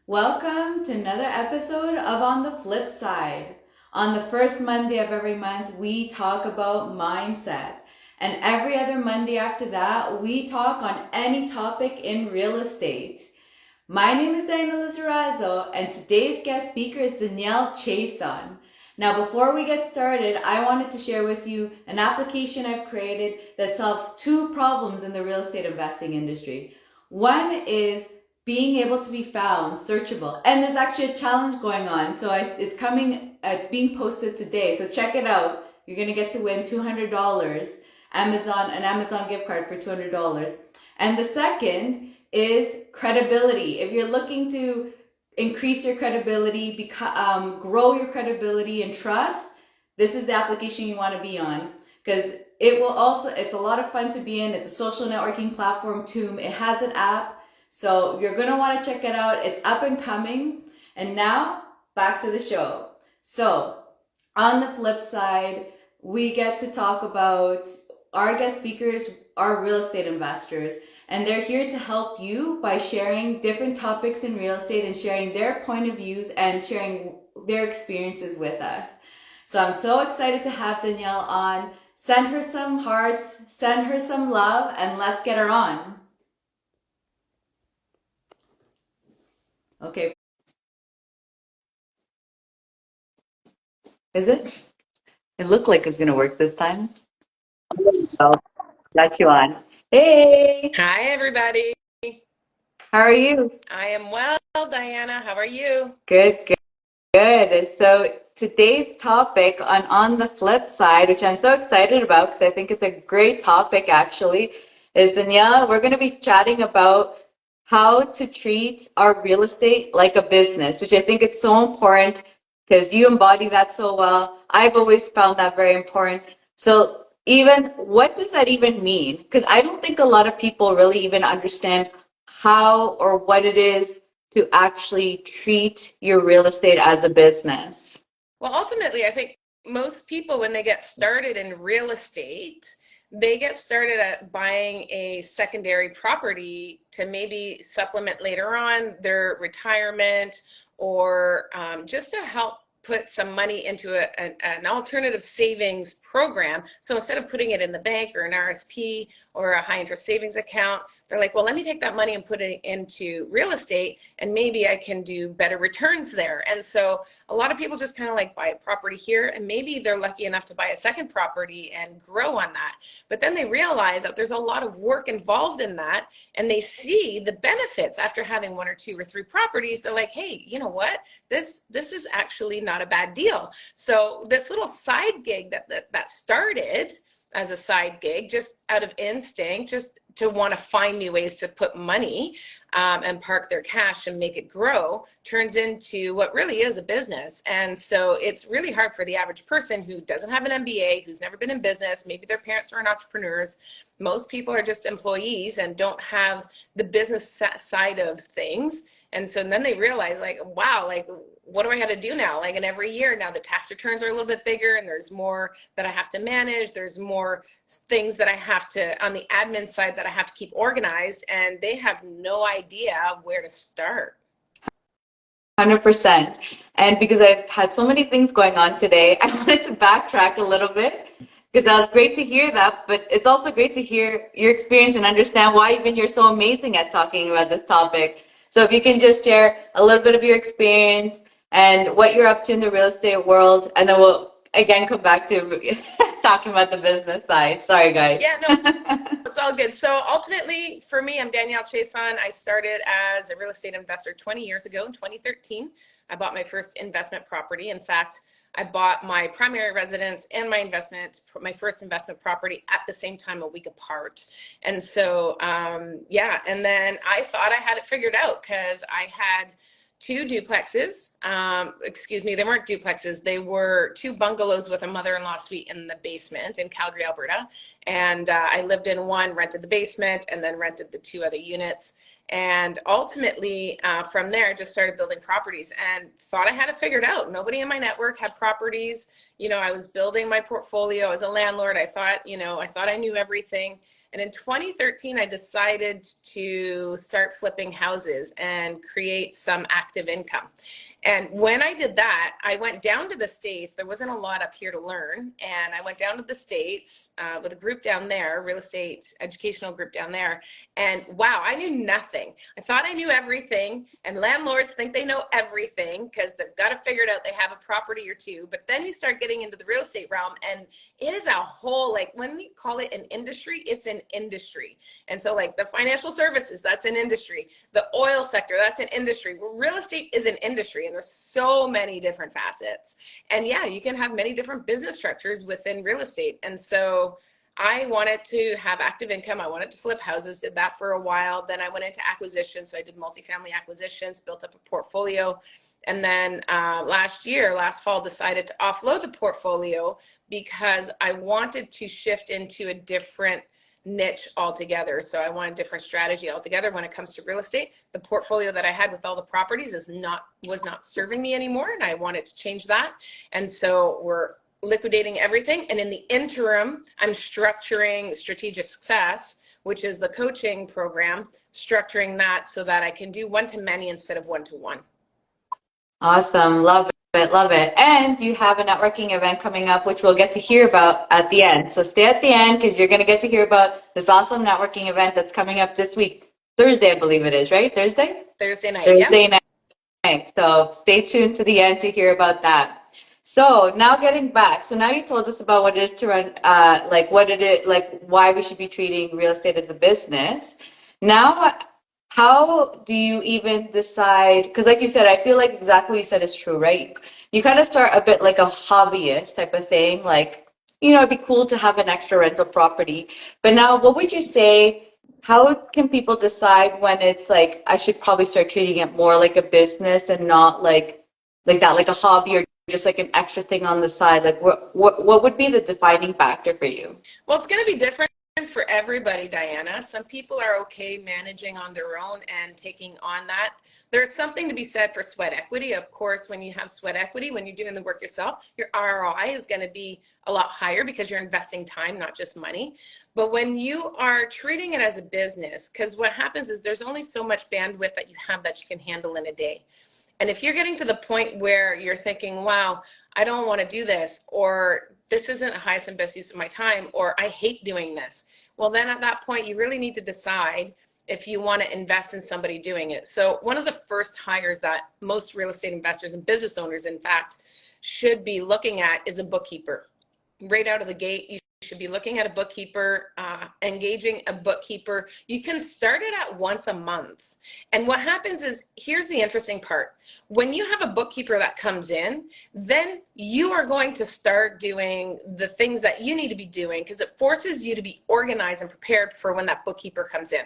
Welcome to another episode of On The Flipside. On the first Monday of every month, we talk about mindset. And every other Monday after that, we talk on any topic in real estate. My name is Danielle Chiasson, and today's guest speaker is Danielle Chiasson. Now, before we get started, I wanted to share with you an application I've created that solves two problems in the real estate investing industry. One is being able to be found, searchable, and there's actually a challenge going on. So it's being posted today. So check it out. You're gonna get to win $200, an Amazon gift card for $200. And the second is credibility. If you're looking to increase your credibility, grow your credibility and trust, this is the application you want to be on, because it's a lot of fun to be in. It's a social networking platform too. It has an app, so you're going to want to check it out. It's up and coming. And now back to the show. So on the flip side, we get to talk about our guest speakers are real estate investors. And they're here to help you by sharing different topics in real estate and sharing their point of views and sharing their experiences with us. So I'm so excited to have Danielle on. Send her some hearts, send her some love, and let's get her on. Okay. Is it? It looked like it was going to work this time. Oh, got you on. Hey, Hi, everybody. how are you? I am well, Diana. How are you? Good, good. Good. So today's topic on the flip side, which I'm so excited about because I think it's a great topic actually, is Danielle, we're going to be chatting about how to treat our real estate like a business, which I think is so important because you embody that so well. I've always found that very important. So even what does that even mean? Because I don't think a lot of people really even understand how or what it is to actually treat your real estate as a business. Well, ultimately, I think most people, when they get started in real estate, they get started at buying a secondary property to maybe supplement later on their retirement or just to help put some money into an alternative savings program. So instead of putting it in the bank or an RSP or a high interest savings account, they're like, well, let me take that money and put it into real estate and maybe I can do better returns there. And so a lot of people just kind of like buy a property here and maybe they're lucky enough to buy a second property and grow on that. But then they realize that there's a lot of work involved in that and they see the benefits after having one or two or three properties. They're like, hey, you know what? This is actually not a bad deal. So this little side gig that started as a side gig, just out of instinct, just to want to find new ways to put money and park their cash and make it grow, turns into what really is a business. And so it's really hard for the average person who doesn't have an MBA, who's never been in business, maybe their parents were entrepreneurs. Most people are just employees and don't have the business side of things. And so then they realize like, wow, like, what do I have to do now? Like, and every year now the tax returns are a little bit bigger and there's more that I have to manage. There's more things that I have to, on the admin side, that I have to keep organized, and they have no idea where to start. 100%. And because I've had so many things going on today, I wanted to backtrack a little bit because that was great to hear that, but it's also great to hear your experience and understand why even you're so amazing at talking about this topic. So if you can just share a little bit of your experience and what you're up to in the real estate world, and then we'll again come back to talking about the business side. Sorry, guys. Yeah, no, it's all good. So ultimately, for me, I'm Danielle Chiasson. I started as a real estate investor 20 years ago in 2013. I bought my first investment property. In fact, I bought my primary residence and my first investment property at the same time, a week apart. And so, yeah, and then I thought I had it figured out because I had two duplexes. Excuse me, they weren't duplexes. They were two bungalows with a mother-in-law suite in the basement in Calgary, Alberta. And I lived in one, rented the basement, and then rented the two other units. And ultimately, from there, I just started building properties and thought I had it figured out. Nobody in my network had properties. You know, I was building my portfolio as a landlord. I thought I knew everything. And in 2013, I decided to start flipping houses and create some active income. And when I did that, I went down to the States. There wasn't a lot up here to learn. And I went down to the States with a group down there, real estate educational group down there. And wow, I knew nothing. I thought I knew everything. And landlords think they know everything because they've got it figured out. They have a property or two. But then you start getting into the real estate realm, and it is a whole, like, when you call it an industry, it's an industry. And so like the financial services, that's an industry. The oil sector, that's an industry. Well, real estate is an industry. And there's so many different facets. And yeah, you can have many different business structures within real estate. And so I wanted to have active income. I wanted to flip houses, did that for a while. Then I went into acquisitions. So I did multifamily acquisitions, built up a portfolio. And then last fall, decided to offload the portfolio because I wanted to shift into a different niche altogether. So I want a different strategy altogether when it comes to real estate. The portfolio that I had with all the properties was not serving me anymore, and I wanted to change that. And so we're liquidating everything. And in the interim, I'm structuring Strategic Success, which is the coaching program, structuring that so that I can do one-to-many instead of one-to-one. Awesome. Love it. Love it. And you have a networking event coming up, which we'll get to hear about at the end. So stay at the end because you're going to get to hear about this awesome networking event that's coming up this week. Thursday, I believe it is, right? Thursday? Thursday night. Thursday night. So stay tuned to the end to hear about that. So now getting back. So now you told us about what it is to run, why we should be treating real estate as a business. Now, how do you even decide? Because like you said, I feel like exactly what you said is true, right? You kind of start a bit like a hobbyist type of thing. Like, it'd be cool to have an extra rental property. But now, what would you say? How can people decide when it's like, I should probably start treating it more like a business and not like that, like a hobby or just like an extra thing on the side? Like what would be the defining factor for you? Well, it's going to be different for everybody, Diana. Some people are okay managing on their own and taking on that. There's something to be said for sweat equity. Of course, when you have sweat equity, when you're doing the work yourself, your ROI is going to be a lot higher because you're investing time, not just money. But when you are treating it as a business, because what happens is there's only so much bandwidth that you have that you can handle in a day. And if you're getting to the point where you're thinking, wow, I don't want to do this, or this isn't the highest and best use of my time, or I hate doing this, well, then at that point, you really need to decide if you want to invest in somebody doing it. So one of the first hires that most real estate investors and business owners, in fact, should be looking at is a bookkeeper. Right out of the gate, you should be looking at a bookkeeper, engaging a bookkeeper. You can start it at once a month. And what happens is, here's the interesting part. When you have a bookkeeper that comes in, then you are going to start doing the things that you need to be doing because it forces you to be organized and prepared for when that bookkeeper comes in.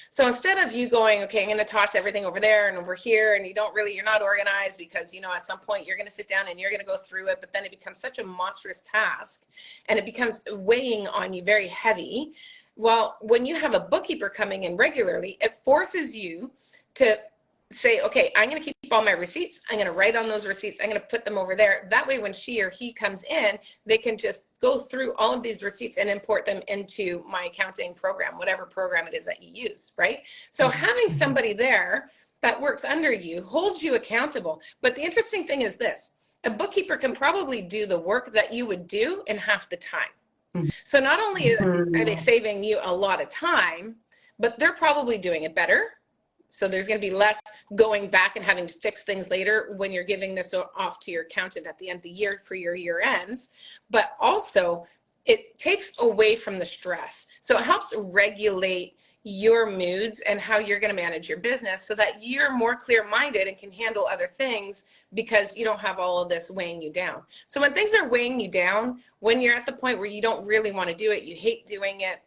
So instead of you going, okay, I'm going to toss everything over there and over here, and you're not organized because, at some point you're going to sit down and you're going to go through it, but then it becomes such a monstrous task and it becomes weighing on you very heavy. Well, when you have a bookkeeper coming in regularly, it forces you to say, okay, I'm going to keep all my receipts. I'm going to write on those receipts. I'm going to put them over there. That way, when she or he comes in, they can just go through all of these receipts and import them into my accounting program, whatever program it is that you use, right? So having somebody there that works under you holds you accountable. But the interesting thing is this, a bookkeeper can probably do the work that you would do in half the time. So not only are they saving you a lot of time, but they're probably doing it better. So there's going to be less going back and having to fix things later when you're giving this off to your accountant at the end of the year for your year ends. But also, it takes away from the stress. So it helps regulate your moods and how you're going to manage your business so that you're more clear-minded and can handle other things because you don't have all of this weighing you down. So when things are weighing you down, when you're at the point where you don't really want to do it, you hate doing it,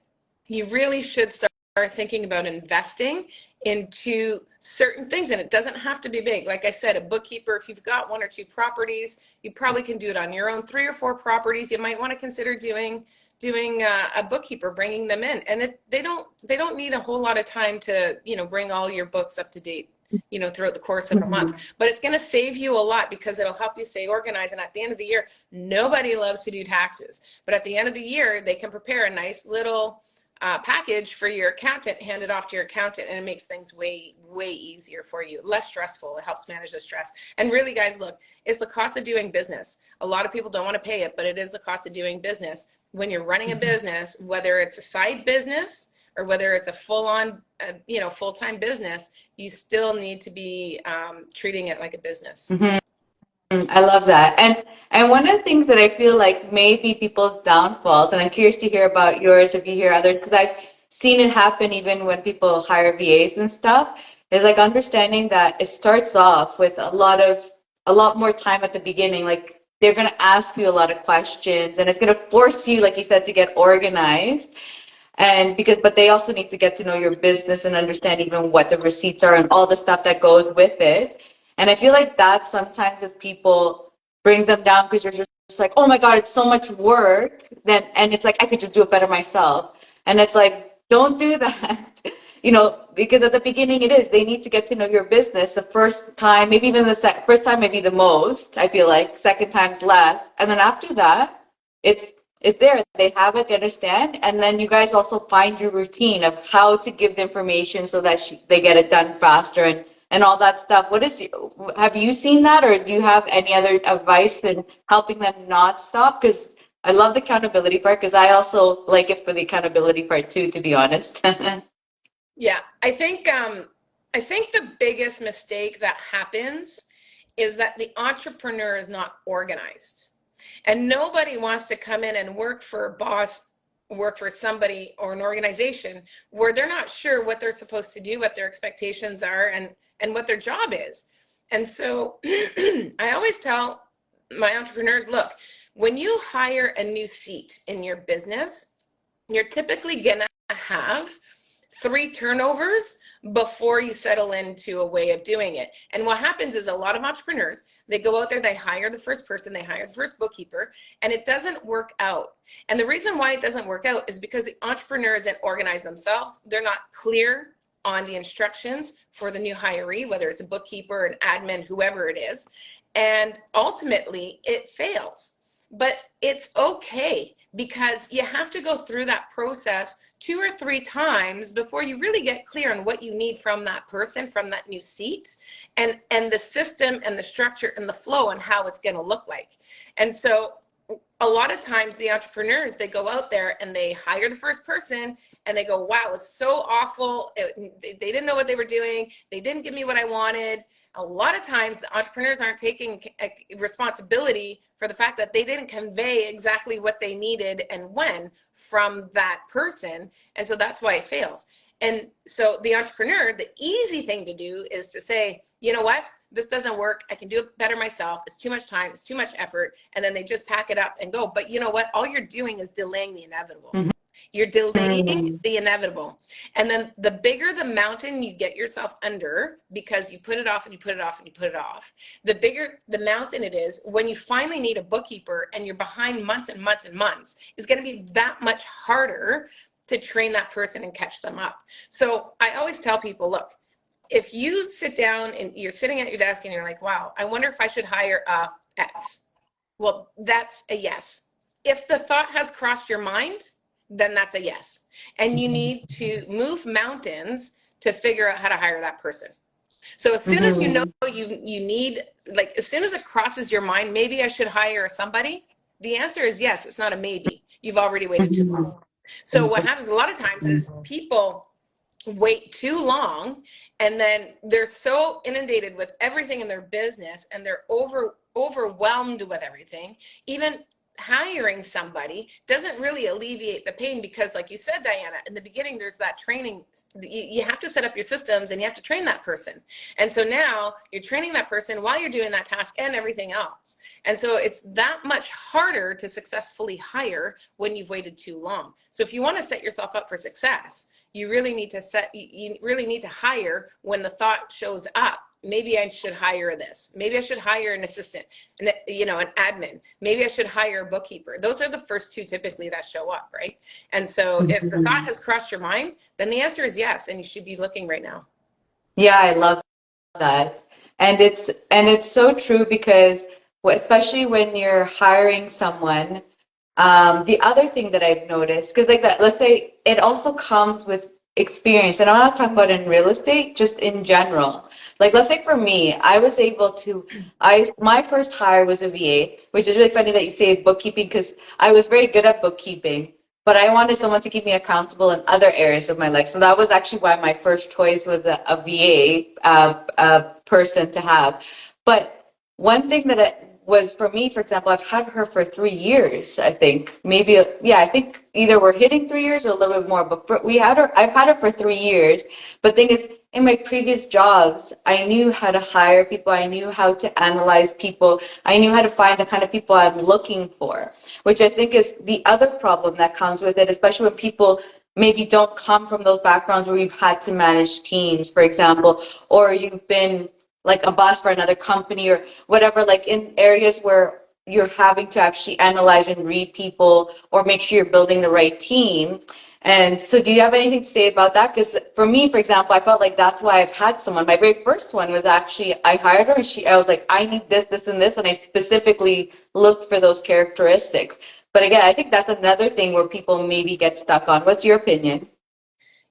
you really should start thinking about investing into certain things. And it doesn't have to be big. Like I said, a bookkeeper, if you've got 1 or 2 properties, you probably can do it on your own. 3 or 4 properties, you might want to consider doing a bookkeeper, bringing them in. And they don't need a whole lot of time to, bring all your books up to date, throughout the course of a month. But it's going to save you a lot because it'll help you stay organized. And at the end of the year, nobody loves to do taxes. But at the end of the year, they can prepare a nice little package for your accountant, hand it off to your accountant, and it makes things way, way easier for you, less stressful. It helps manage the stress. And really, guys, look, it's the cost of doing business. A lot of people don't want to pay it, but it is the cost of doing business. When you're running a business, whether it's a side business or whether it's a full-on, full-time business, you still need to be treating it like a business. Mhm. I love that. And one of the things that I feel like may be people's downfalls, and I'm curious to hear about yours if you hear others, because I've seen it happen even when people hire VAs and stuff, is like understanding that it starts off with a lot more time at the beginning. Like they're gonna ask you a lot of questions and it's gonna force you, like you said, to get organized. And because, but they also need to get to know your business and understand even what the receipts are and all the stuff that goes with it. And I feel like that sometimes with people brings them down because you're just like, oh my God, it's so much work. Then, and it's like, I could just do it better myself. And it's like, don't do that. Because at the beginning it is, they need to get to know your business the first time, maybe even the first time, maybe the most, I feel like, second time's less. And then after that, it's it's there. They have it, they understand, and then you guys also find your routine of how to give the information so that they get it done faster and all that stuff. Have you seen that, or do you have any other advice in helping them not stop? Because I love the accountability part, because I also like it for the accountability part too, to be honest. Yeah, I think the biggest mistake that happens is that the entrepreneur is not organized. And nobody wants to come in and work for a boss, work for somebody or an organization where they're not sure what they're supposed to do, what their expectations are, and what their job is. And so I always tell my entrepreneurs, look, when you hire a new seat in your business, you're typically going to have 3 turnovers before you settle into a way of doing it. And what happens is a lot of entrepreneurs, they go out there, they hire the first person, they hire the first bookkeeper, and it doesn't work out. And the reason why it doesn't work out is because the entrepreneur isn't organized themselves. They're not clear on the instructions for the new hiree, whether it's a bookkeeper, an admin, whoever it is. And ultimately, it fails. But it's okay, because you have to go through that process 2 or 3 times before you really get clear on what you need from that person, from that new seat, and the system and the structure and the flow and how it's going to look like. And so a lot of times the entrepreneurs, they go out there and they hire the first person and they go, wow, it was so awful. They didn't know what they were doing. They didn't give me what I wanted. A lot of times the entrepreneurs aren't taking responsibility for the fact that they didn't convey exactly what they needed and when from that person. And so that's why it fails. And so the entrepreneur, the easy thing to do is to say, you know what, this doesn't work. I can do it better myself. It's too much time. It's too much effort. And then they just pack it up and go. But you know what? All you're doing is delaying the inevitable. You're delaying the inevitable. And then the bigger the mountain you get yourself under, because you put it off and you put it off and you put it off, the bigger the mountain it is when you finally need a bookkeeper and you're behind months and months and months, it's going to be that much harder to train that person and catch them up. So I always tell people, look, if you sit down and you're sitting at your desk and you're like, wow, I wonder if I should hire X. Well, that's a yes. If the thought has crossed your mind, then that's a yes. And you need to move mountains to figure out how to hire that person. So as soon as you know you need, like as soon as it crosses your mind, maybe I should hire somebody, the answer is yes. It's not a maybe. You've already waited too long. So what happens a lot of times is people wait too long, and then they're so inundated with everything in their business and they're overwhelmed with everything. Even hiring somebody doesn't really alleviate the pain, because like you said, Diana, in the beginning, there's that training. You have to set up your systems and you have to train that person. And so now you're training that person while you're doing that task and everything else. And so it's that much harder to successfully hire when you've waited too long. So if you want to set yourself up for success, you really need to hire when the thought shows up. Maybe I should hire this. Maybe I should hire an assistant, an admin. Maybe I should hire a bookkeeper. Those are the first 2 typically that show up, right? And so if the thought has crossed your mind, then the answer is yes, and you should be looking right now. Yeah, I love that. And it's so true, because especially when you're hiring someone, The other thing that I've noticed, because like that, let's say it also comes with experience, and I'm not talking about in real estate, just in general. Like let's say for me, I was able to, my first hire was a VA, which is really funny that you say bookkeeping because I was very good at bookkeeping, but I wanted someone to keep me accountable in other areas of my life. So that was actually why my first choice was a VA person to have. But one thing that was for me, for example, I've had her for 3 years, I think. Maybe, yeah, I think either we're hitting 3 years or a little bit more, but I've had her for 3 years. But the thing is, in my previous jobs, I knew how to hire people. I knew how to analyze people. I knew how to find the kind of people I'm looking for, which I think is the other problem that comes with it, especially when people maybe don't come from those backgrounds where you've had to manage teams, for example, or you've been like a boss for another company or whatever, like in areas where you're having to actually analyze and read people or make sure you're building the right team. And so do you have anything to say about that? Because for me, for example, I felt like that's why I've had someone. My very first one was actually, I hired her and I was like, I need this, this, and this. And I specifically looked for those characteristics. But again, I think that's another thing where people maybe get stuck on. What's your opinion?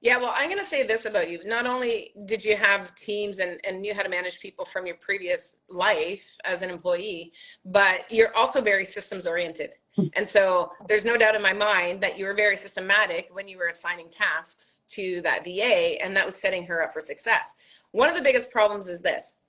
Yeah, well, I'm going to say this about you. Not only did you have teams and knew how to manage people from your previous life as an employee, but you're also very systems oriented. And so there's no doubt in my mind that you were very systematic when you were assigning tasks to that VA, and that was setting her up for success. One of the biggest problems is this,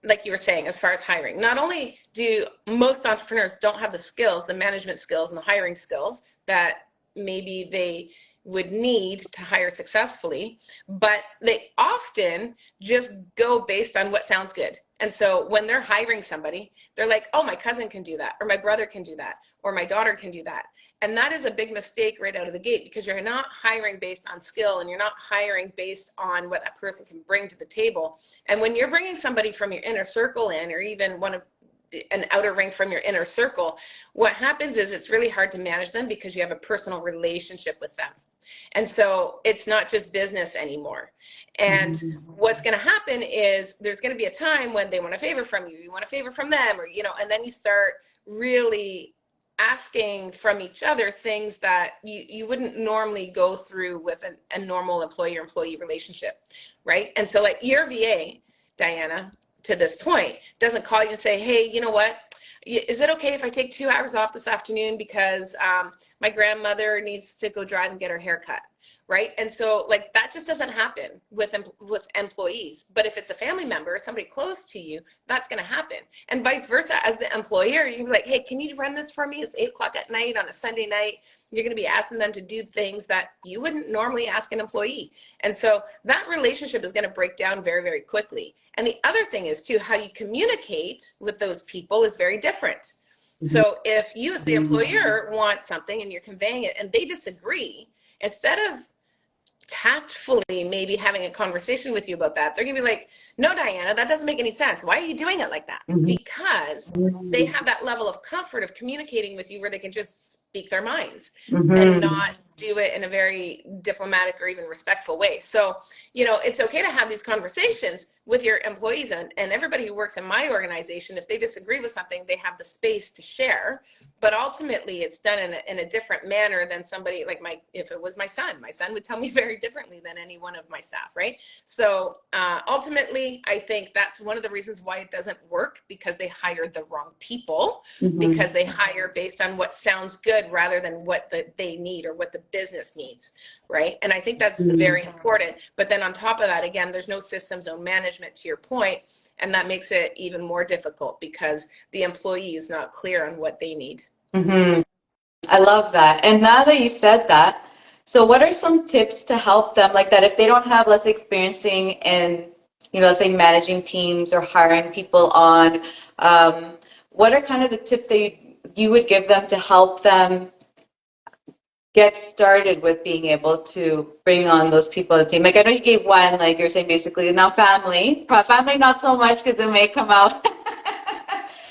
like you were saying, as far as hiring. Not only do most entrepreneurs don't have the skills, the management skills and the hiring skills that maybe they would need to hire successfully, but they often just go based on what sounds good. And so when they're hiring somebody, they're like, oh, my cousin can do that, or my brother can do that, or my daughter can do that. And that is a big mistake right out of the gate, because you're not hiring based on skill, and you're not hiring based on what that person can bring to the table. And when you're bringing somebody from your inner circle in, or even one of an outer ring from your inner circle, what happens is it's really hard to manage them because you have a personal relationship with them. And so it's not just business anymore. And what's going to happen is there's going to be a time when they want a favor from you, you want a favor from them, or, and then you start really asking from each other things that you wouldn't normally go through with a normal employer-employee relationship, right? And so like your VA, Diana, to this point, doesn't call you and say, hey, you know what? Is it okay if I take 2 hours off this afternoon because my grandmother needs to go drive and get her hair cut, right? And so like that just doesn't happen with employees. But if it's a family member, somebody close to you, that's going to happen. And vice versa, as the employer, you can be like, hey, can you run this for me? It's 8 o'clock at night on a Sunday night. You're going to be asking them to do things that you wouldn't normally ask an employee. And so that relationship is going to break down very, very quickly. And the other thing is too, how you communicate with those people is very different. So if you as the employer want something and you're conveying it and they disagree, instead of tactfully maybe having a conversation with you about that, they're gonna be like, no, Diana, that doesn't make any sense. Why are you doing it like that? Because they have that level of comfort of communicating with you where they can just speak their minds and not do it in a very diplomatic or even respectful way. So, it's okay to have these conversations with your employees and everybody who works in my organization. If they disagree with something, they have the space to share. But ultimately, it's done in a different manner than somebody like if it was my son would tell me very differently than any one of my staff, right? So ultimately, I think that's one of the reasons why it doesn't work, because they hired the wrong people, because they hire based on what sounds good rather than what they need or what the business needs, right? And I think that's very important. But then on top of that, again, there's no systems, no management, to your point. And that makes it even more difficult because the employee is not clear on what they need. I love that. And now that you said that, so what are some tips to help them like that if they don't have less experiencing in, let's say managing teams or hiring people on, what are kind of the tips that you would give them to help them get started with being able to bring on those people on the team? Like I know you gave one, like you're saying basically now family not so much because it may come out.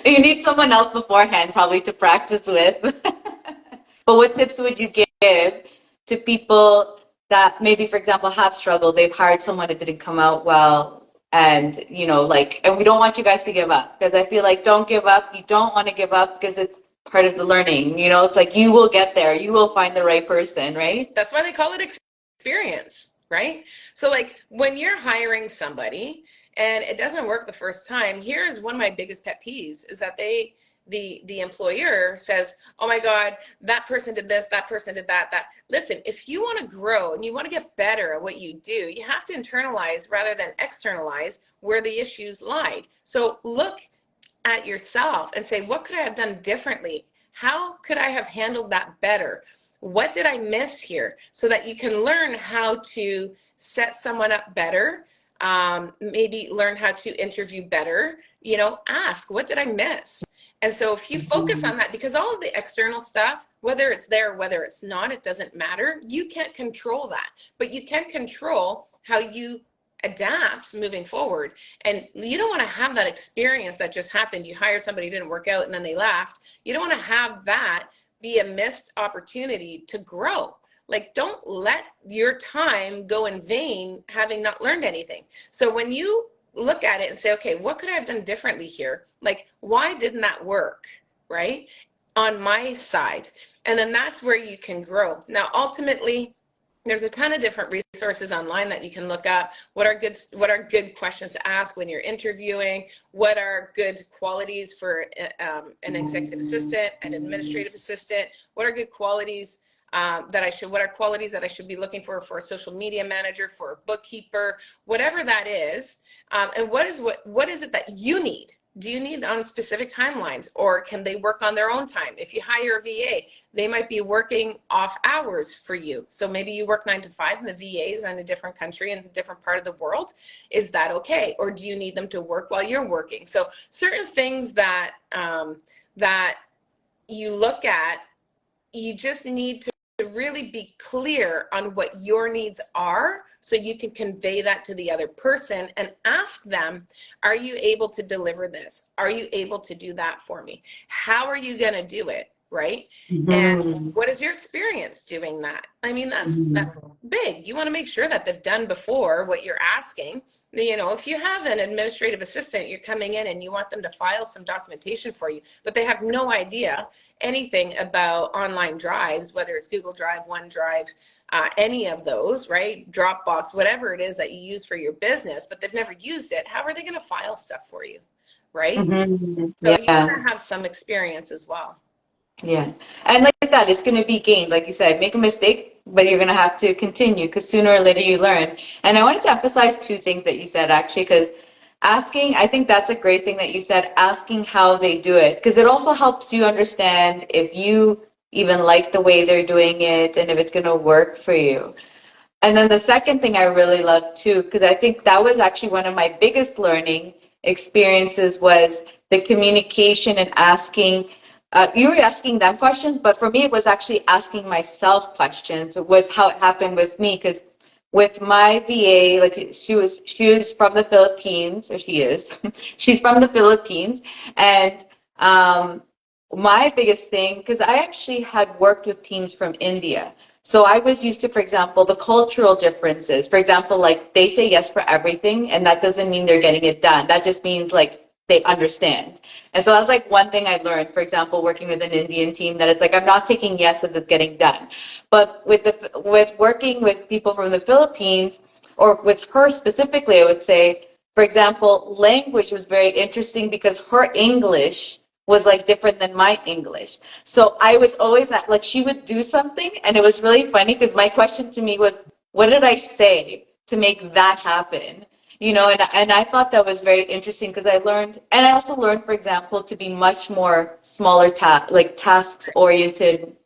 You need someone else beforehand probably to practice with. But what tips would you give to people that maybe, for example, have struggled? They've hired someone that didn't come out well, and and we don't want you guys to give up, because I feel like don't give up. You don't want to give up because it's part of the learning. You know, it's like you will get there. You will find the right person, right? That's why they call it experience, right? So like when you're hiring somebody and it doesn't work the first time, here's one of my biggest pet peeves is that the employer says, "Oh my God, that person did this, that person did that, that." Listen, if you want to grow and you want to get better at what you do, you have to internalize rather than externalize where the issues lied. So look at yourself and say, what could I have done differently? How could I have handled that better? What did I miss here? So that you can learn how to set someone up better, maybe learn how to interview better, ask, what did I miss? And so if you focus on that, because all of the external stuff, whether it's there, whether it's not, it doesn't matter. You can't control that, but you can control how you adapt moving forward. And you don't want to have that experience that just happened. You hired somebody, didn't work out, and then they left. You don't want to have that be a missed opportunity to grow. Like, don't let your time go in vain having not learned anything. So when you look at it and say, okay, what could I have done differently here? Like, why didn't that work, right? On my side. And then that's where you can grow. Now, ultimately, there's a ton of different resources online that you can look up. What are good questions to ask when you're interviewing? What are good qualities for an executive assistant, an administrative assistant? What are good qualities what are qualities that I should be looking for a social media manager, for a bookkeeper, whatever that is? And what is it that you need? Do you need on specific timelines, or can they work on their own time? If you hire a VA, they might be working off hours for you. So maybe you work 9 to 5 and the VA is in a different country in a different part of the world. Is that okay? Or do you need them to work while you're working? So certain things that that you look at, you just need to really be clear on what your needs are so you can convey that to the other person and ask them, are you able to deliver this? Are you able to do that for me? How are you going to do it? Right? And what is your experience doing that? I mean, that's big. You want to make sure that they've done before what you're asking. If you have an administrative assistant, you're coming in and you want them to file some documentation for you, but they have no idea anything about online drives, whether it's Google Drive, OneDrive, any of those, right? Dropbox, whatever it is that you use for your business, but they've never used it. How are they going to file stuff for you, right? So you want to have some experience as well. Yeah. And like that, it's going to be gained. Like you said, make a mistake, but you're going to have to continue because sooner or later you learn. And I wanted to emphasize two things that you said, actually, because asking, I think that's a great thing that you said, asking how they do it, because it also helps you understand if you even like the way they're doing it and if it's going to work for you. And then the second thing I really loved too, because I think that was actually one of my biggest learning experiences, was the communication and asking. You were asking them questions, but for me, it was actually asking myself questions. It was how it happened with me, because with my VA, like she was from the Philippines, or she is, she's from the Philippines, and my biggest thing, because I actually had worked with teams from India. So I was used to, for example, the cultural differences. For example, like they say yes for everything, and that doesn't mean they're getting it done. That just means like they understand. And so that's like one thing I learned, for example, working with an Indian team, that it's like I'm not taking yes if it's getting done. But with working with people from the Philippines, or with her specifically, I would say, for example, language was very interesting because her English was like different than my English. So I was always at, like, she would do something and it was really funny because my question to me was, what did I say to make that happen? And I thought that was very interesting because I learned, and I also learned, for example, to be much more smaller like tasks oriented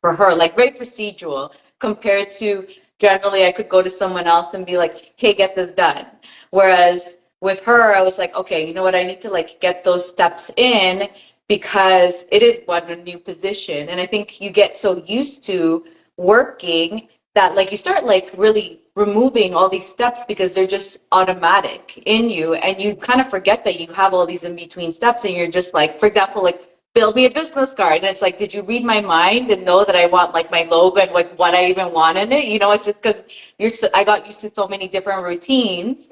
for her, like very procedural, compared to generally I could go to someone else and be like, hey, get this done. Whereas with her, I was like, okay, you know what, I need to like get those steps in because it is a new position. And I think you get so used to working that like you start like really removing all these steps because they're just automatic in you, and you kind of forget that you have all these in between steps, and you're just like, for example, like build me a business card, and it's like, did you read my mind and know that I want like my logo and like what I even want in it? It's just because I got used to so many different routines.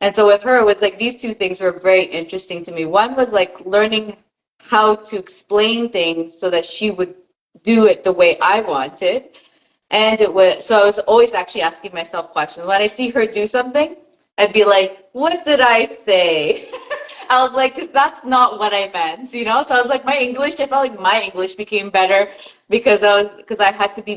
And so with her, it was like these two things were very interesting to me. One was like learning how to explain things so that she would do it the way I wanted. And it was, so I was always actually asking myself questions. When I see her do something, I'd be like, what did I say? I was like, 'cause that's not what I meant, you know? So I was like, I felt like my English became better because I had to be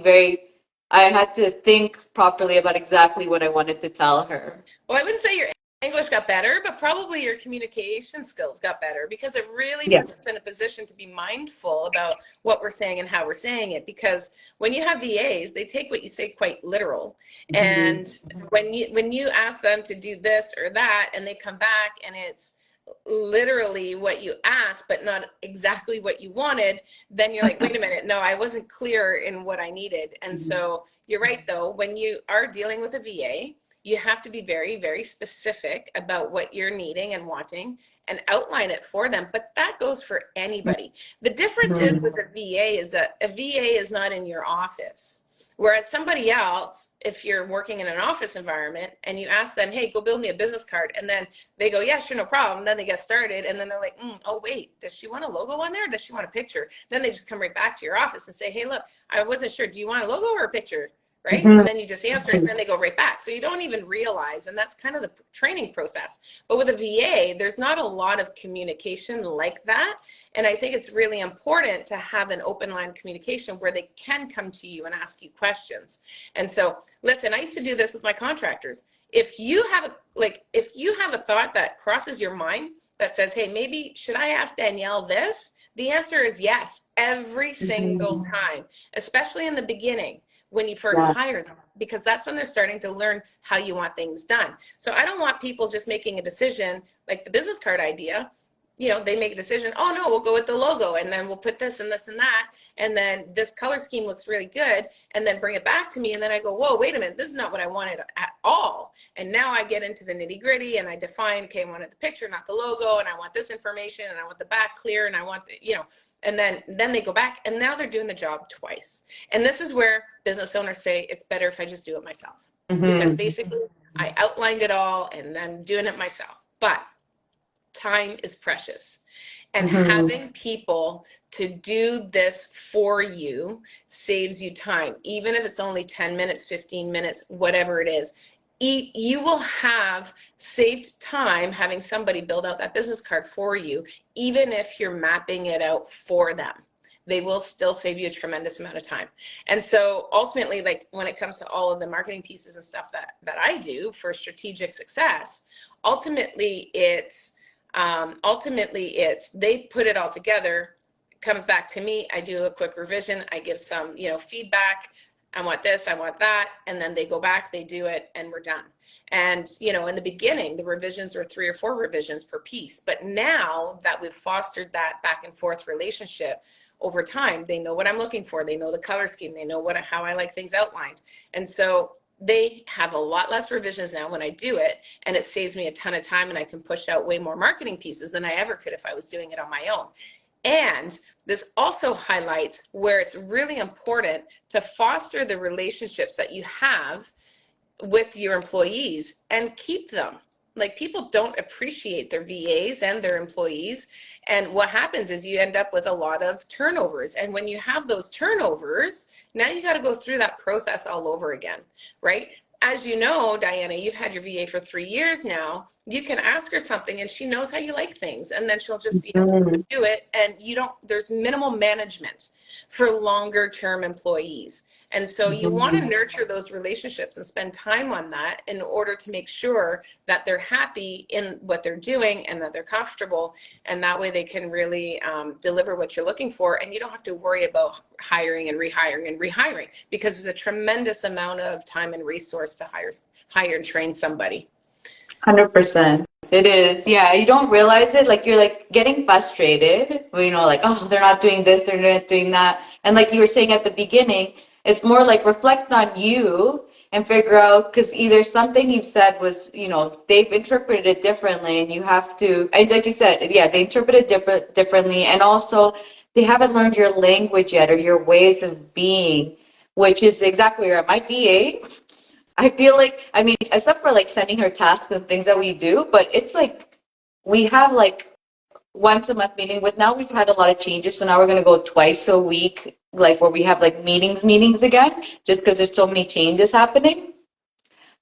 I had to think properly about exactly what I wanted to tell her. Well, I wouldn't say your English got better, but probably your communication skills got better because it really Yeah. puts us in a position to be mindful about what we're saying and how we're saying it. Because when you have VAs, they take what you say quite literal. Mhm. And when you ask them to do this or that and they come back and it's literally what you asked but not exactly what you wanted, then you're like, wait a minute, no, I wasn't clear in what I needed. And so you're right, though, when you are dealing with a VA, you have to be very, very specific about what you're needing and wanting and outline it for them. But that goes for anybody. The difference is with a VA is that a VA is not in your office. Whereas somebody else, if you're working in an office environment and you ask them, hey, go build me a business card, and then they go, yeah, sure, no problem. Then they get started, and then they're like, oh, wait, does she want a logo on there? Does she want a picture? Then they just come right back to your office and say, hey, look, I wasn't sure. Do you want a logo or a picture? Right? And then you just answer it and then they go right back. So you don't even realize, and that's kind of the training process. But with a VA, there's not a lot of communication like that. And I think it's really important to have an open line of communication where they can come to you and ask you questions. And so, listen, I used to do this with my contractors. If you have a thought that crosses your mind that says, hey, maybe should I ask Danielle this? The answer is yes, every single time, especially in the beginning when you first Yeah. hire them, because that's when they're starting to learn how you want things done. So I don't want people just making a decision like the business card idea. You know, they make a decision, oh no, we'll go with the logo and then we'll put this and this and that. And then this color scheme looks really good. And then bring it back to me. And then I go, whoa, wait a minute, this is not what I wanted at all. And now I get into the nitty gritty and I define, okay, I wanted the picture, not the logo. And I want this information and I want the back clear and I want the, and then they go back and now they're doing the job twice. And this is where business owners say it's better if I just do it myself, because basically I outlined it all and I'm doing it myself. But time is precious, and having people to do this for you saves you time, even if it's only 10 minutes, 15 minutes, whatever it is. You will have saved time having somebody build out that business card for you, even if you're mapping it out for them. They will still save you a tremendous amount of time. And so ultimately, like when it comes to all of the marketing pieces and stuff that I do for strategic success, ultimately it's they put it all together, comes back to me, I do a quick revision, I give some feedback, I want this, I want that, and then they go back, they do it, and we're done. And in the beginning the revisions were 3 or 4 revisions per piece, but now that we've fostered that back and forth relationship over time, they know what I'm looking for, they know the color scheme, they know how I like things outlined. And so they have a lot less revisions now when I do it, and it saves me a ton of time, and I can push out way more marketing pieces than I ever could if I was doing it on my own. And this also highlights where it's really important to foster the relationships that you have with your employees and keep them. Like, people don't appreciate their VAs and their employees. And what happens is you end up with a lot of turnovers. And when you have those turnovers, now you got to go through that process all over again, right? As you know, Diana, you've had your VA for 3 years now. You can ask her something and she knows how you like things, and then she'll just be able to do it. And there's minimal management for longer term employees. And so you want to nurture those relationships and spend time on that in order to make sure that they're happy in what they're doing and that they're comfortable. And that way they can really deliver what you're looking for. And you don't have to worry about hiring and rehiring, because it's a tremendous amount of time and resource to hire and train somebody. 100%. It is. Yeah, you don't realize it. Like, you're like getting frustrated, like, oh, they're not doing this, they're not doing that. And like you were saying at the beginning, it's more like reflect on you and figure out, because either something you've said was, they've interpreted it differently, and you have to, and like you said, yeah, they interpret it differently. And also they haven't learned your language yet or your ways of being, which is exactly where my VA. I feel like, I mean, except for like sending her tasks and things that we do, but it's like we have like once a month meeting. With now we've had a lot of changes, so now we're going to go twice a week, like where we have like meetings again, just because there's so many changes happening.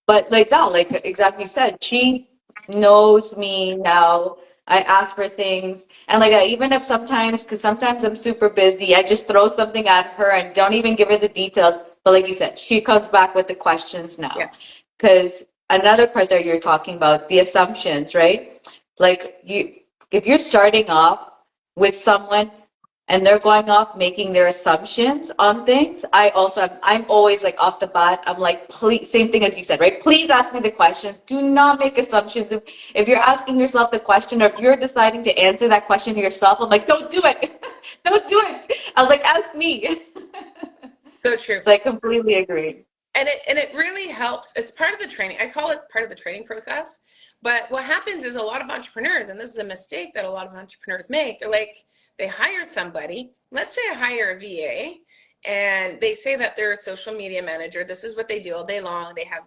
But like that, like exactly said, she knows me now. I ask for things. And like even if sometimes, because sometimes I'm super busy, I just throw something at her and don't even give her the details. But like you said, she comes back with the questions Yeah. now. Because another part that you're talking about, the assumptions, right? Like if you're starting off with someone and they're going off making their assumptions on things, I'm always like off the bat, I'm like, please, same thing as you said, right? Please ask me the questions. Do not make assumptions. If you're asking yourself the question, or if you're deciding to answer that question yourself, I'm like, don't do it. Don't do it. I was like, ask me. So true. So I completely agree. And it really helps. It's part of the training. I call it part of the training process. But what happens is a lot of entrepreneurs, and this is a mistake that a lot of entrepreneurs make, they're like, they hire somebody. Let's say I hire a VA, and they say that they're a social media manager. This is what they do all day long. They have,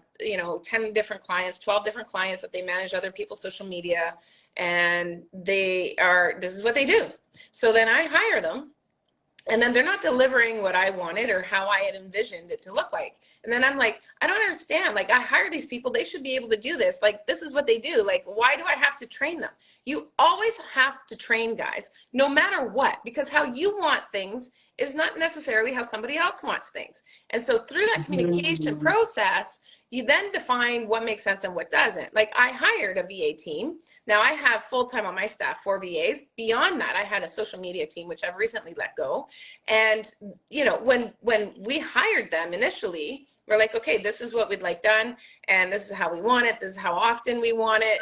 10 different clients, 12 different clients that they manage other people's social media, and this is what they do. So then I hire them, and then they're not delivering what I wanted or how I had envisioned it to look like. And then I'm like, I don't understand. Like, I hire these people, they should be able to do this. Like, this is what they do. Like, why do I have to train them? You always have to train guys, no matter what, because how you want things is not necessarily how somebody else wants things. And so through that communication Mhm. process, you then define what makes sense and what doesn't. Like, I hired a VA team. Now I have full-time on my staff 4 VAs. Beyond that, I had a social media team, which I've recently let go. And when we hired them initially, we're like, okay, this is what we'd like done, and this is how we want it. This is how often we want it.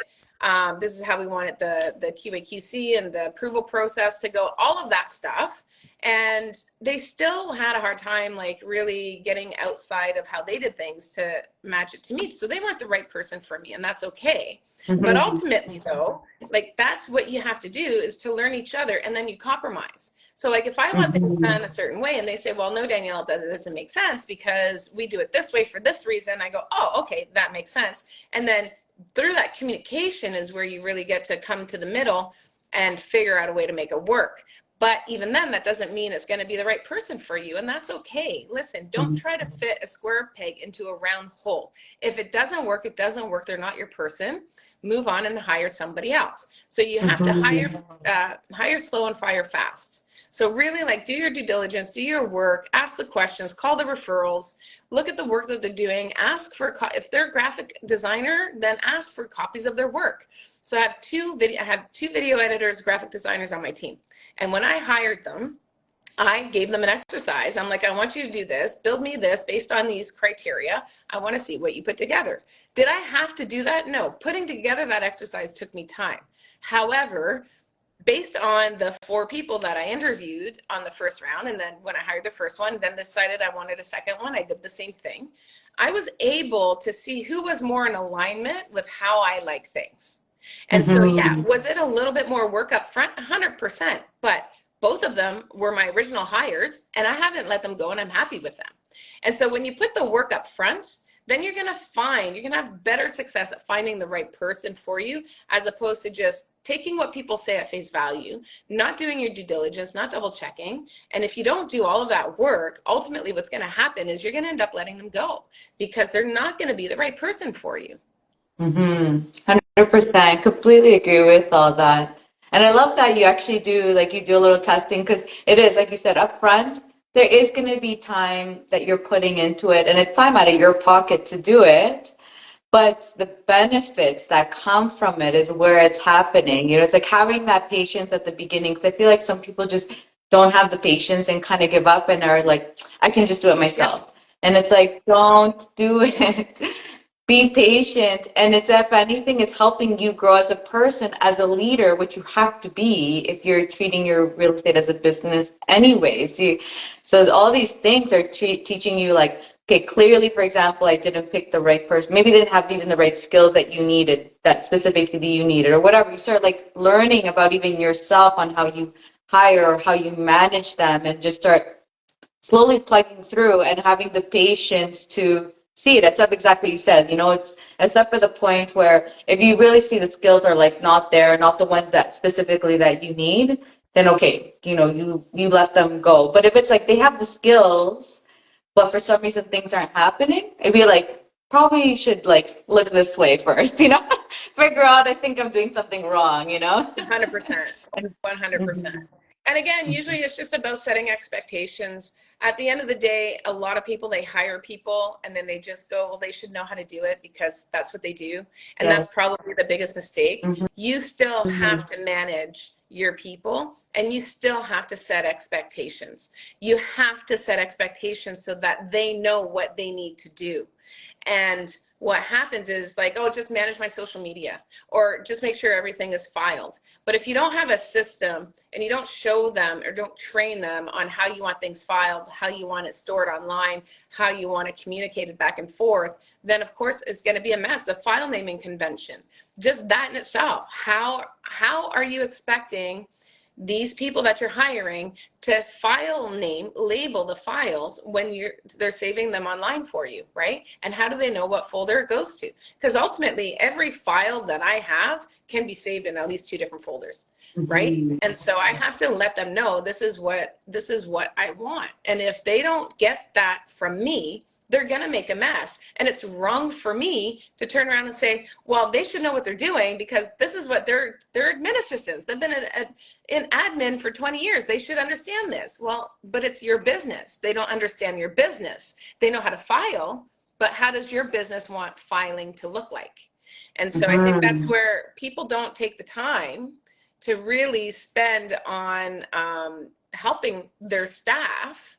This is how we want it, the QA/QC and the approval process to go, all of that stuff. And they still had a hard time, like, really getting outside of how they did things to match it to me. So they weren't the right person for me, and that's okay. But Mhm. ultimately, though, like, that's what you have to do, is to learn each other, and then you compromise. So like, if I want things Mhm. done a certain way and they say, well, no, Danielle, that doesn't make sense because we do it this way for this reason, I go, oh, okay, that makes sense. And then through that communication is where you really get to come to the middle and figure out a way to make it work. But even then, that doesn't mean it's going to be the right person for you. And that's okay. Listen, don't try to fit a square peg into a round hole. If it doesn't work, it doesn't work. They're not your person. Move on and hire somebody else. So you have to Mhm. hire slow and fire fast. So really, like, do your due diligence, do your work, ask the questions, call the referrals, look at the work that they're doing, ask for, if they're a graphic designer, then ask for copies of their work. So I have two video editors, graphic designers on my team. And when I hired them, I gave them an exercise. I'm like, I want you to do this, build me this based on these criteria. I want to see what you put together. Did I have to do that? No. Putting together that exercise took me time. However, based on the 4 people that I interviewed on the first round, and then when I hired the first one, then decided I wanted a second one, I did the same thing. I was able to see who was more in alignment with how I like things. And so, yeah, Mhm. was it a little bit more work up front? 100%. But both of them were my original hires, and I haven't let them go, and I'm happy with them. And so when you put the work up front, then you're going to have better success at finding the right person for you, as opposed to just taking what people say at face value, not doing your due diligence, not double checking. And if you don't do all of that work, ultimately what's going to happen is you're going to end up letting them go because they're not going to be the right person for you. Mm-hmm. 100%. Completely agree with all that. And I love that you actually do, like, you do a little testing because it is, like you said, up front, there is going to be time that you're putting into it, and it's time out of your pocket to do it. But the benefits that come from it is where it's happening. You know, it's like having that patience at the beginning. Because I feel like some people just don't have the patience and kind of give up and are like, I can just do it Yep. myself. And it's like, don't do it. Be patient. And it's, if anything, it's helping you grow as a person, as a leader, which you have to be if you're treating your real estate as a business anyways. So all these things are teaching you, like, okay, clearly, for example, I didn't pick the right person. Maybe they didn't have even the right skills that you needed, that specifically you needed, or whatever. You start like learning about even yourself on how you hire or how you manage them, and just start slowly plugging through and having the patience to see it. It's up exactly what you said. It's up for the point where if you really see the skills are like not there, not the ones that specifically that you need, then okay, you let them go. But if it's like they have the skills, but for some reason things aren't happening, it'd be like probably you should like look this way first, figure out I think I'm doing something wrong. 100%. 100%. Mhm. And again, usually it's just about setting expectations. At the end of the day, a lot of people, they hire people and then they just go, well, they should know how to do it because that's what they do. And Yeah. that's probably the biggest mistake. Mhm. You still have Mhm. to manage your people and you still have to set expectations. You have to set expectations so that they know what they need to do. And what happens is like, oh, just manage my social media or just make sure everything is filed. But if you don't have a system and you don't show them or don't train them on how you want things filed, how you want it stored online, how you want it communicated back and forth, then of course it's going to be a mess. The file naming convention, just that in itself, how are you expecting these people that you're hiring to file name label the files when they're saving them online for you, right? And how do they know what folder it goes to? Because ultimately every file that I have can be saved in at least 2 different folders, right? Mhm. And so I have to let them know this is what I want. And if they don't get that from me, they're going to make a mess. And it's wrong for me to turn around and say, well, they should know what they're doing because this is what they're admin assistants. They've been in admin for 20 years. They should understand this. Well, but it's your business. They don't understand your business. They know how to file, but how does your business want filing to look like? And so I think that's Mhm. where people don't take the time to really spend on helping their staff.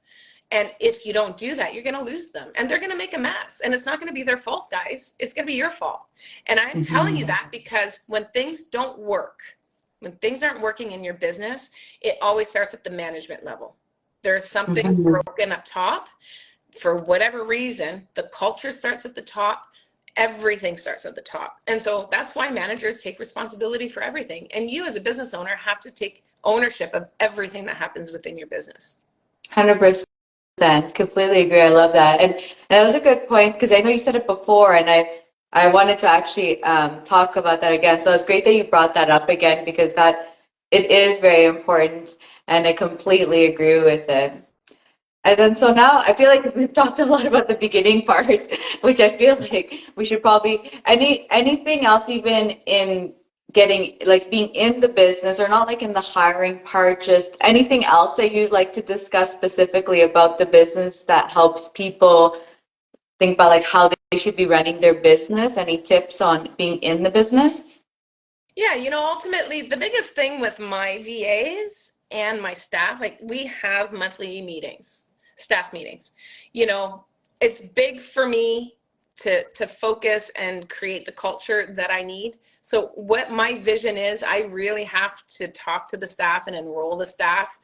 And if you don't do that, you're going to lose them and they're going to make a mess. And it's not going to be their fault, guys. It's going to be your fault. And I'm telling you Mhm. that because when things don't work, when things aren't working in your business, it always starts at the management level. There's something Mhm. broken up top. For whatever reason, the culture starts at the top. Everything starts at the top. And so that's why managers take responsibility for everything. And you as a business owner have to take ownership of everything that happens within your business. 100%. Completely agree. I love that. And that was a good point because I know you said it before, and I wanted to actually talk about that again. So it's great that you brought that up again because that it is very important, and I completely agree with it. And then so now I feel like 'cause we've talked a lot about the beginning part, which I feel like we should probably anything else even in getting like being in the business or not like in the hiring part, just anything else that you'd like to discuss specifically about the business that helps people think about like how they should be running their business, any tips on being in the business? Yeah, ultimately, the biggest thing with my VAs and my staff, like we have monthly meetings, staff meetings. You know, it's big for me to focus and create the culture that I need. So what my vision is, I really have to talk to the staff and enroll the staff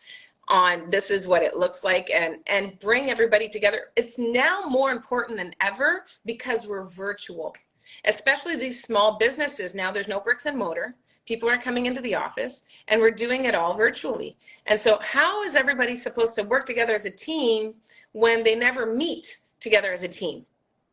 on this is what it looks like and bring everybody together. It's now more important than ever because we're virtual, especially these small businesses. Now there's no bricks and mortar. People aren't coming into the office and we're doing it all virtually. And so how is everybody supposed to work together as a team when they never meet together as a team,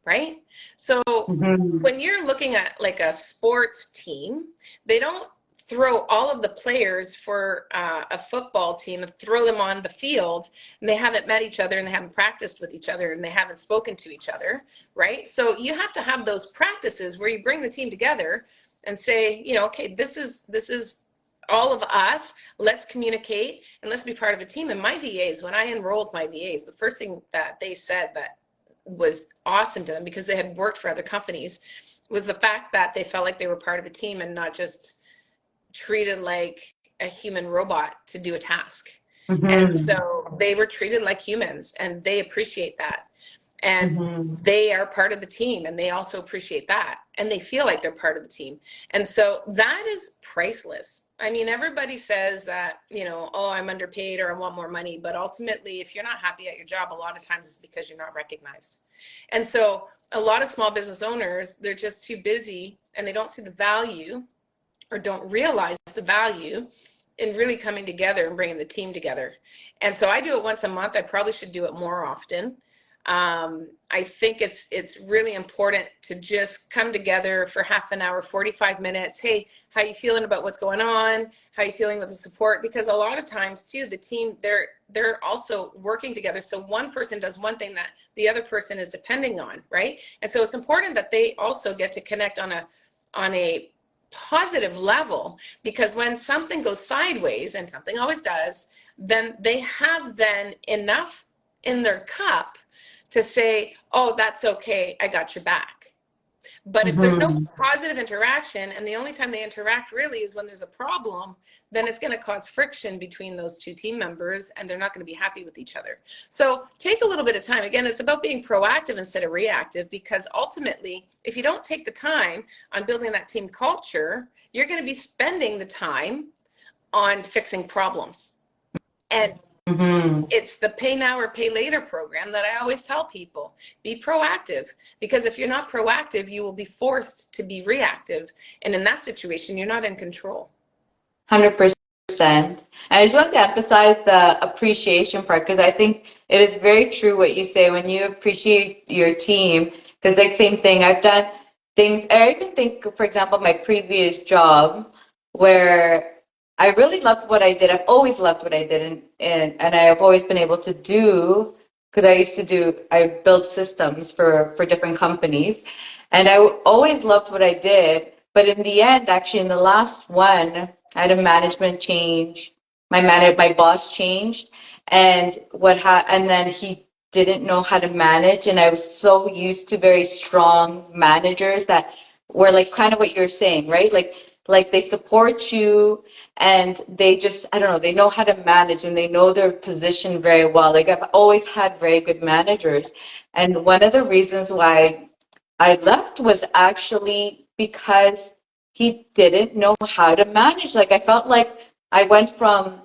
right? So Mhm. when you're looking at like a sports team, they don't throw all of the players for a football team and throw them on the field and they haven't met each other and they haven't practiced with each other and they haven't spoken to each other, right? So you have to have those practices where you bring the team together and say, okay, this is all of us. Let's communicate and let's be part of a team. And my VAs, when I enrolled my VAs, the first thing that they said that was awesome to them because they had worked for other companies was the fact that they felt like they were part of a team and not just treated like a human robot to do a task. And Mhm. so they were treated like humans and they appreciate that. And Mhm. they are part of the team and they also appreciate that. And they feel like they're part of the team. And so that is priceless. I mean, everybody says that, oh, I'm underpaid or I want more money. But ultimately, if you're not happy at your job, a lot of times it's because you're not recognized. And so a lot of small business owners, they're just too busy and they don't see the value or don't realize the value in really coming together and bringing the team together. And so I do it once a month. I probably should do it more often. I think it's really important to just come together for half an hour, 45 minutes. Hey, how you feeling about what's going on? How you feeling with the support? Because a lot of times too, the team, they're also working together. So one person does one thing that the other person is depending on, right? And so it's important that they also get to connect on a positive level, because when something goes sideways, and something always does, then they have then enough in their cup to say, oh, that's okay, I got your back. But if there's no positive interaction, and the only time they interact really is when there's a problem, then it's going to cause friction between those two team members, and they're not going to be happy with each other. So take a little bit of time. Again, it's about being proactive instead of reactive, because ultimately, if you don't take the time on building that team culture, you're going to be spending the time on fixing problems. And it's the pay now or pay later program that I always tell people. Be proactive, because if you're not proactive, you will be forced to be reactive. And in that situation, you're not in control. 100%. I just want to emphasize the appreciation part, because I think it is very true what you say when you appreciate your team. Because like same thing, I've done things. I even think, for example, my previous job where I really loved what I did. I've always loved what I did, and I've always been able to do, because I built systems for different companies, and I always loved what I did. But in the end, actually, in the last one, I had a management change. My boss changed, and and then he didn't know how to manage, and I was so used to very strong managers that were like kind of what you're saying, right? Like they support you, and they just, I don't know, they know how to manage, and they know their position very well. Like I've always had very good managers, and one of the reasons why I left was actually because he didn't know how to manage. Like I felt like I went from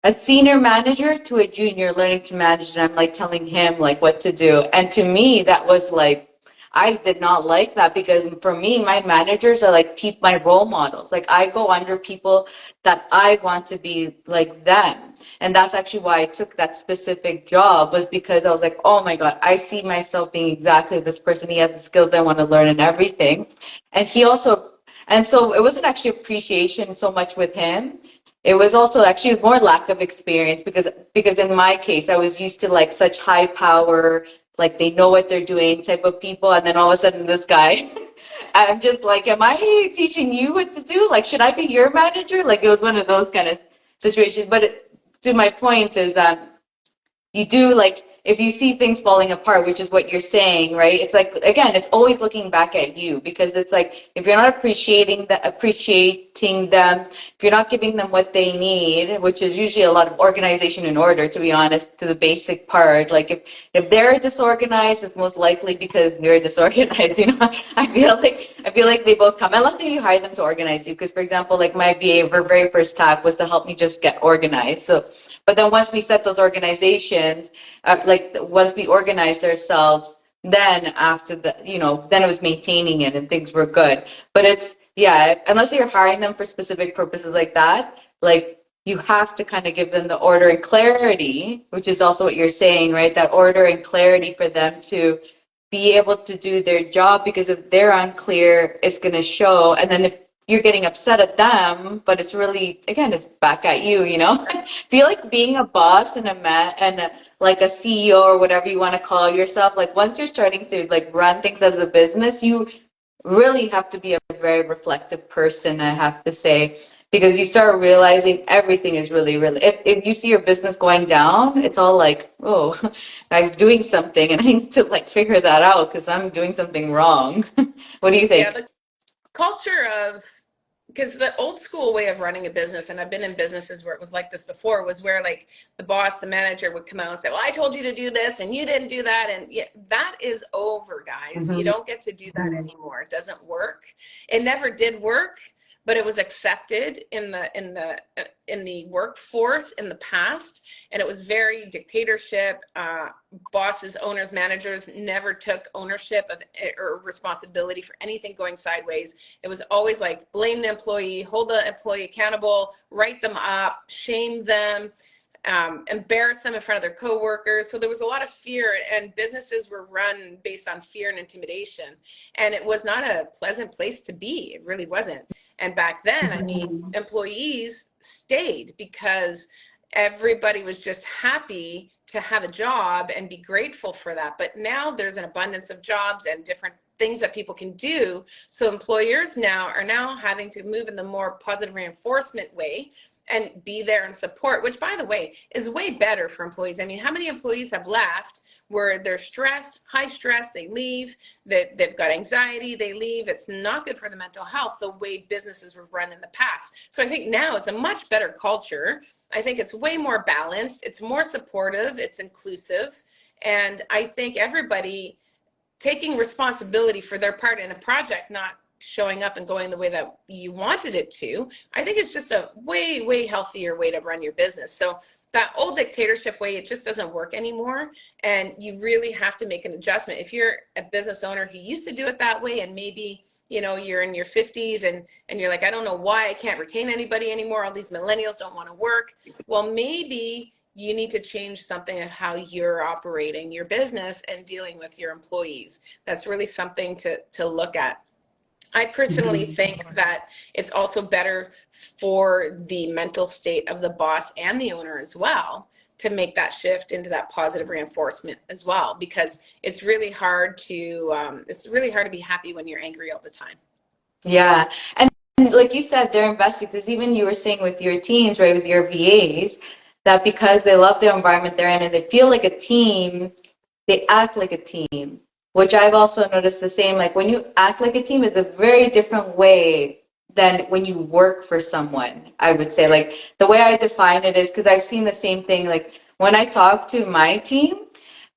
a senior manager to a junior learning to manage, and I'm like telling him like what to do. And to me, that was like, I did not like that, because for me, my managers are like my role models. Like I go under people that I want to be like them. And that's actually why I took that specific job, was because I was like, oh my God, I see myself being exactly this person. He has the skills I want to learn and everything. And he also, and so it wasn't actually appreciation so much with him. It was also actually more lack of experience, because in my case, I was used to like such high power, like they know what they're doing type of people, and then all of a sudden this guy, I'm just like, am I teaching you what to do? Like, should I be your manager? Like it was one of those kind of situations. But to my point is that you do, like, if you see things falling apart, which is what you're saying, right? It's like, again, it's always looking back at you, because it's like, if you're not appreciating them, if you're not giving them what they need, which is usually a lot of organization and order, to be honest, to the basic part. Like if they're disorganized, it's most likely because you're disorganized, you know. I feel like they both come, unless you hire them to organize you. Because for example, like my VA, her very first task was to help me just get organized. So but then once we set those organizations, like once we organized ourselves, then after the, then it was maintaining it and things were good. But it's, yeah, unless you're hiring them for specific purposes like that, like you have to kind of give them the order and clarity, which is also what you're saying, right? That order and clarity for them to be able to do their job, because if they're unclear, it's going to show. And then if you're getting upset at them, but it's really, again, it's back at you, you know? I feel like being a boss and a man and like a CEO or whatever you want to call yourself, like once you're starting to like run things as a business, you really have to be a very reflective person, I have to say, because you start realizing everything is really, if you see your business going down, it's all like, oh, I'm doing something and I need to like figure that out because I'm doing something wrong. What do you Yeah, think? the culture of, because the old school way of running a business, and I've been in businesses where it was like this before, was where like the boss, the manager would come out and say, well, I told you to do this and you didn't do that. And yeah, that is over, guys. You Mm-hmm. don't get to do that anymore. It doesn't work. It never did work, but it was accepted in the workforce in the past, and it was very dictatorship. Bosses, owners, managers never took ownership of or responsibility for anything going sideways. It was always like blame the employee, hold the employee accountable, write them up, shame them, embarrass them in front of their coworkers. So there was a lot of fear, and businesses were run based on fear and intimidation. And it was not a pleasant place to be. It really wasn't. And back then, I mean, employees stayed because everybody was just happy to have a job and be grateful for that. But now there's an abundance of jobs and different things that people can do. So employers now are now having to move in the more positive reinforcement way and be there and support, which, by the way, is way better for employees. I mean, how many employees have left where they're stressed, high stress, they leave, that they've got anxiety, they leave. It's not good for the mental health the way businesses were run in the past. So I think now it's a much better culture. I think it's way more balanced, it's more supportive, it's inclusive. And I think everybody taking responsibility for their part in a project, not showing up and going the way that you wanted it to, I think it's just a way, way healthier way to run your business. So that old dictatorship way, it just doesn't work anymore. And you really have to make an adjustment. If you're a business owner who used to do it that way, and maybe, you know, you're in your 50s and you're like, I don't know why I can't retain anybody anymore. All these millennials don't want to work. Well, maybe you need to change something of how you're operating your business and dealing with your employees. That's really something to look at. I personally think that it's also better for the mental state of the boss and the owner as well to make that shift into that positive reinforcement as well, because it's really hard to be happy when you're angry all the time. Yeah. And like you said, they're invested, because even you were saying with your teams, right, with your VAs, that because they love the environment they're in and they feel like a team, they act like a team, which I've also noticed the same. Like when you act like a team is a very different way than when you work for someone, I would say. Like the way I define it is, because I've seen the same thing. Like when I talk to my team,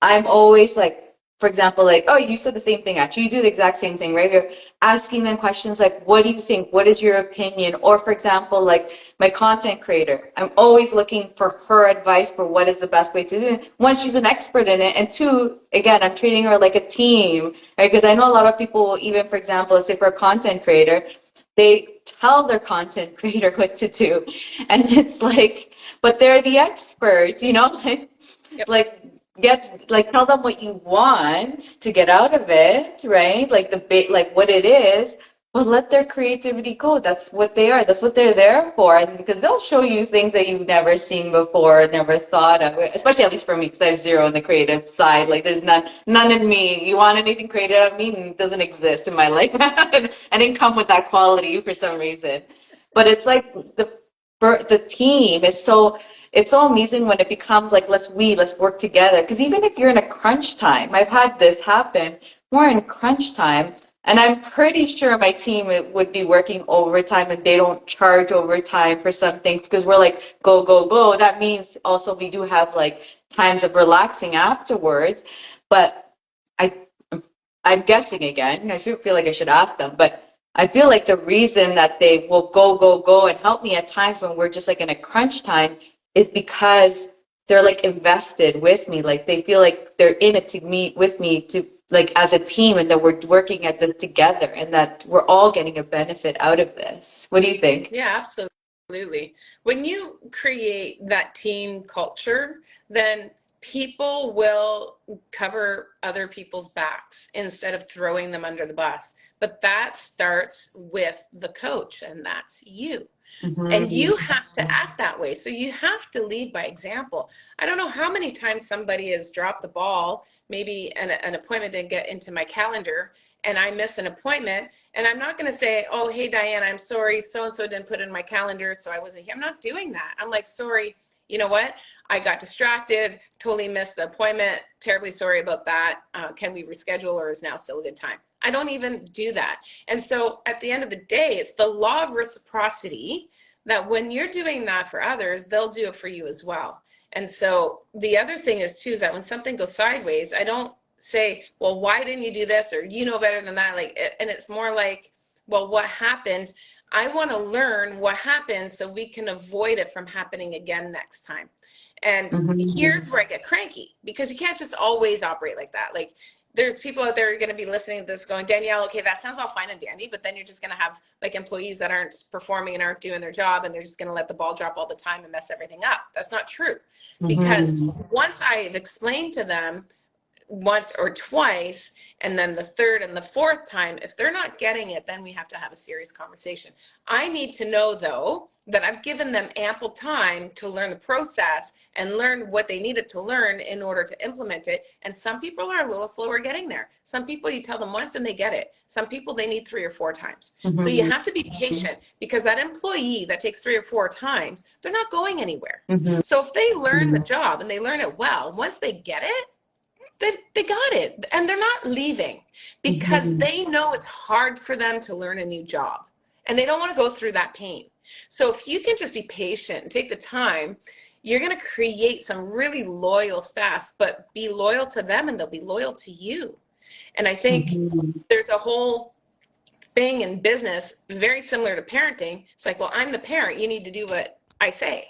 I'm always like, for example, like, oh, you said the same thing. Actually, you do the exact same thing, right? You're asking them questions like, what do you think? What is your opinion? Or for example, like my content creator, I'm always looking for her advice for what is the best way to do it. One, she's an expert in it. And two, again, I'm treating her like a team, right? Because I know a lot of people, even for example, let's say for a content creator, they tell their content creator what to do. And it's like, but they're the experts, you know, Yep. like tell them what you want to get out of it, right? Like like what it is, but let their creativity go. That's what they are. That's what they're there for. And because they'll show you things that you've never seen before, never thought of. Especially at least for me, because I have zero on the creative side. Like there's none in me. You want anything creative out of me? It doesn't exist in my life. I didn't come with that quality for some reason. But it's like the team is so. It's so amazing when it becomes like, let's work together. Because even if you're in a crunch time, I've had this happen, we're in crunch time, and I'm pretty sure my team would be working overtime and they don't charge overtime for some things because we're like, go, go, go. That means also we do have like times of relaxing afterwards. But I, I'm guessing again, I feel like I should ask them, but I feel like the reason that they will go, go, go and help me at times when we're just like in a crunch time is because they're like invested with me. Like they feel like they're in it to meet with me to like as a team, and that we're working at this together and that we're all getting a benefit out of this. What do you think? Yeah, absolutely. When you create that team culture, then people will cover other people's backs instead of throwing them under the bus. But that starts with the coach, and that's you. And you have to act that way. So you have to lead by example. I don't know how many times somebody has dropped the ball, maybe an appointment didn't get into my calendar and I miss an appointment. And I'm not going to say, oh, hey, Diane, I'm sorry. So-and-so didn't put it in my calendar, so I wasn't here. I'm not doing that. I'm like, sorry, you know what? I got distracted, totally missed the appointment. Terribly sorry about that. Can we reschedule, or is now still a good time? I don't even do that. And so at the end of the day, it's the law of reciprocity that when you're doing that for others, they'll do it for you as well. And so the other thing is too, is that when something goes sideways, I don't say, well, why didn't you do this? Or you know better than that. Like, and it's more like, well, what happened? I want to learn what happened so we can avoid it from happening again next time. And here's where I get cranky, because you can't just always operate like that. Like, there's people out there who are going to be listening to this going, Danielle, okay, that sounds all fine and dandy, but then you're just going to have like employees that aren't performing and aren't doing their job, and they're just going to let the ball drop all the time and mess everything up. That's not true. Because once I've explained to them once or twice, and then the third and the fourth time, if they're not getting it, then we have to have a serious conversation. I need to know, though, that I've given them ample time to learn the process and learn what they needed to learn in order to implement it. And some people are a little slower getting there. Some people, you tell them once and they get it. Some people, they need 3 or 4 times. So you have to be patient, because that employee that takes 3 or 4 times, they're not going anywhere. So if they learn the job and they learn it well, once they get it, they got it, and they're not leaving, because they know it's hard for them to learn a new job, and they don't want to go through that pain. So if you can just be patient and take the time, you're going to create some really loyal staff, but be loyal to them and they'll be loyal to you. And I think there's a whole thing in business very similar to parenting. It's like, well, I'm the parent, you need to do what I say.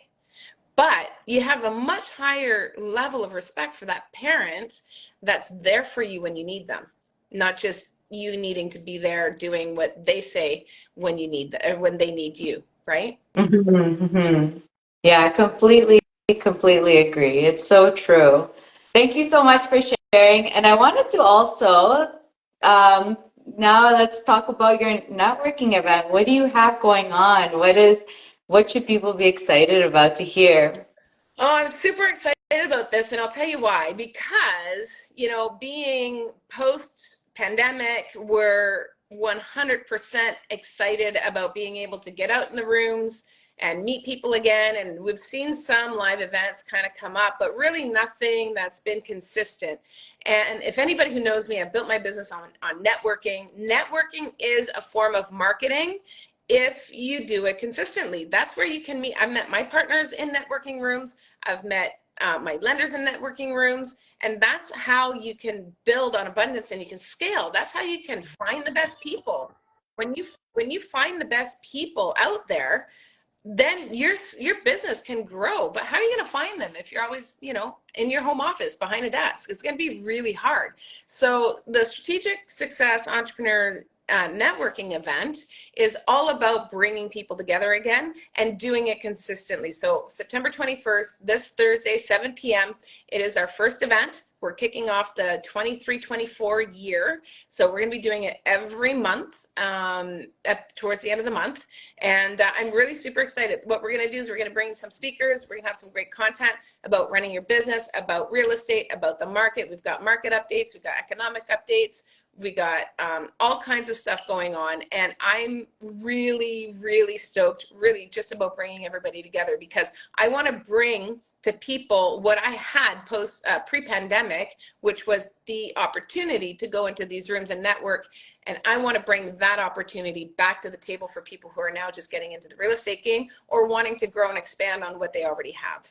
But you have a much higher level of respect for that parent that's there for you when you need them, not just you needing to be there doing what they say when you need when they need you, right? Yeah, completely agree. It's so true. Thank you so much for sharing. And I wanted to also, now let's talk about your networking event. What do you have going on? What should people be excited about to hear? Oh, I'm super excited about this, and I'll tell you why. Because, being post-pandemic, we're 100% excited about being able to get out in the rooms and meet people again. And we've seen some live events kind of come up, but really nothing that's been consistent. And if anybody who knows me, I've built my business on networking. Networking is a form of marketing if you do it consistently. That's where you can meet. I've met my partners in networking rooms. I've met my lenders in networking rooms. And that's how you can build on abundance and you can scale. That's how you can find the best people. When you find the best people out there, then your business can grow. But how are you going to find them if you're always, in your home office behind a desk? It's going to be really hard. So the Strategic Success Entrepreneur networking event is all about bringing people together again and doing it consistently. So September 21st, this Thursday, 7 p.m., it is our first event. We're kicking off the 23-24 year. So we're going to be doing it every month towards the end of the month. And I'm really super excited. What we're going to do is we're going to bring some speakers. We're going to have some great content about running your business, about real estate, about the market. We've got market updates. We've got economic updates. We got all kinds of stuff going on, and I'm really, really stoked, really just about bringing everybody together, because I want to bring to people what I had pre-pandemic, which was the opportunity to go into these rooms and network, and I want to bring that opportunity back to the table for people who are now just getting into the real estate game or wanting to grow and expand on what they already have.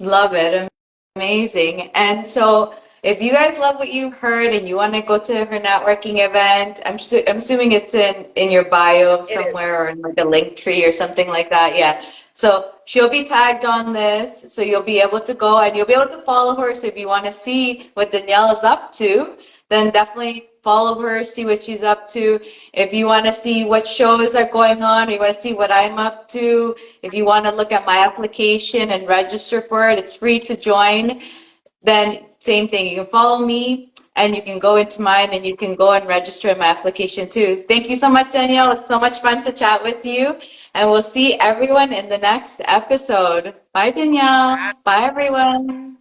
Love it. Amazing. And so if you guys love what you've heard and you want to go to her networking event, I'm assuming it's in your bio somewhere or in like a link tree or something like that. Yeah. So she'll be tagged on this, so you'll be able to go and you'll be able to follow her. So if you want to see what Danielle is up to, then definitely follow her, see what she's up to. If you want to see what shows are going on, or you want to see what I'm up to, if you want to look at my application and register for it, it's free to join. Then same thing, you can follow me and you can go into mine and you can go and register in my application too. Thank you so much, Danielle. It was so much fun to chat with you, and we'll see everyone in the next episode. Bye, Danielle. Bye, everyone.